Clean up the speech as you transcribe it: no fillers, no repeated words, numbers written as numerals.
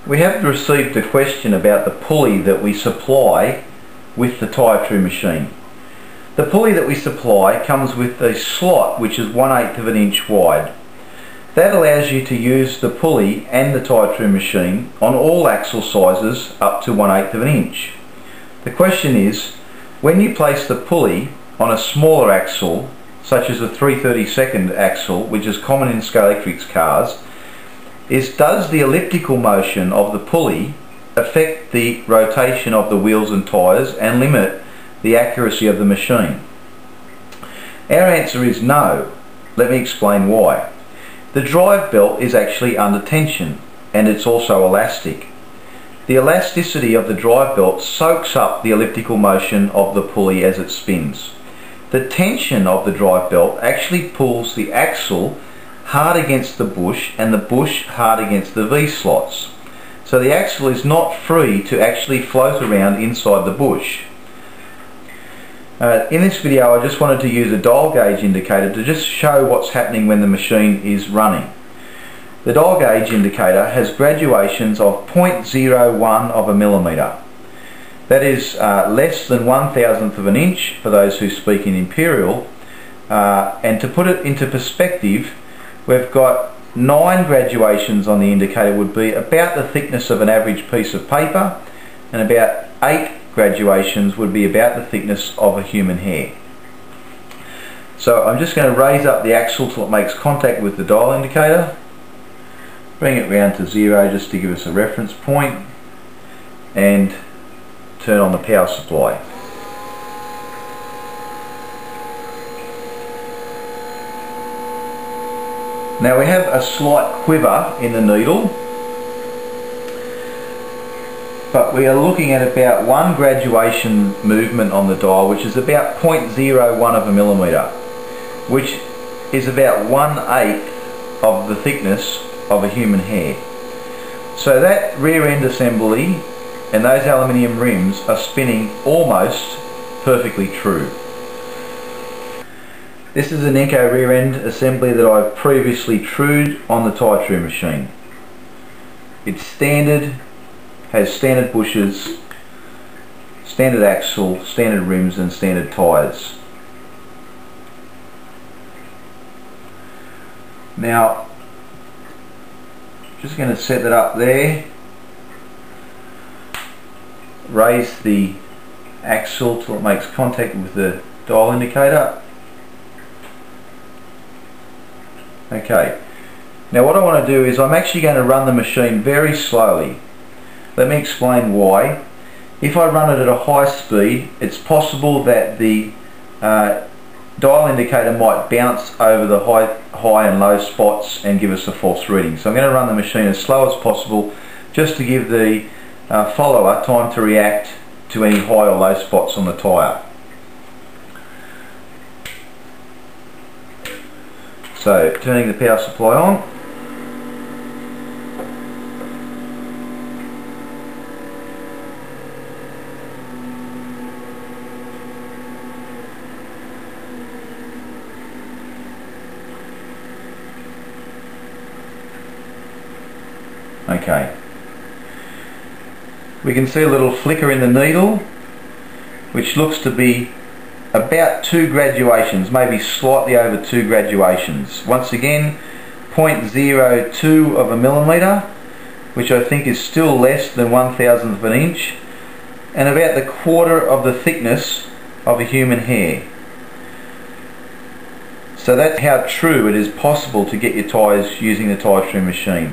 We have received a question about the pulley that we supply with the Tyre machine. The pulley that we supply comes with a slot which is 1/8 of an inch wide. That allows you to use the pulley and the Tyre machine on all axle sizes up to 1/8 of an inch. The question is, when you place the pulley on a smaller axle, such as a 3/32 axle, which is common in Scalextric's cars, does the elliptical motion of the pulley affect the rotation of the wheels and tyres and limit the accuracy of the machine? Our answer is no. Let me explain why. The drive belt is actually under tension and it's also elastic. The elasticity of the drive belt soaks up the elliptical motion of the pulley as it spins. The tension of the drive belt actually pulls the axle hard against the bush and the bush hard against the V-slots. So the axle is not free to actually float around inside the bush. In this video I just wanted to use a dial gauge indicator to just show what's happening when the machine is running. The dial gauge indicator has graduations of 0.01 of a millimetre. That is less than 1/1000th of an inch for those who speak in imperial, and to put it into perspective, we've got 9 graduations on the indicator would be about the thickness of an average piece of paper, and about 8 graduations would be about the thickness of a human hair. So I'm just going to raise up the axle till it makes contact with the dial indicator, bring it round to 0 just to give us a reference point, and turn on the power supply. Now we have a slight quiver in the needle, but we are looking at about 1 graduation movement on the dial, which is about 0.01 of a millimetre, which is about 1/8 of the thickness of a human hair. So that rear end assembly and those aluminium rims are spinning almost perfectly true. This is an Eco rear end assembly that I've previously trued on the Tyre machine. It's standard, has standard bushes, standard axle, standard rims and standard tyres. Now, just going to set that up there, raise the axle till it makes contact with the dial indicator. Okay, now what I want to do is I'm actually going to run the machine very slowly. Let me explain why. If I run it at a high speed, it's possible that the dial indicator might bounce over the high and low spots and give us a false reading. So I'm going to run the machine as slow as possible just to give the follower time to react to any high or low spots on the tyre. So turning the power supply on. Okay. We can see a little flicker in the needle, which looks to be about 2 graduations, maybe slightly over 2 graduations. Once again, 0.02 of a millimetre, which I think is still less than 1/1000th of an inch, and about the quarter of the thickness of a human hair. So that's how true it is possible to get your tyres using the Tyre machine.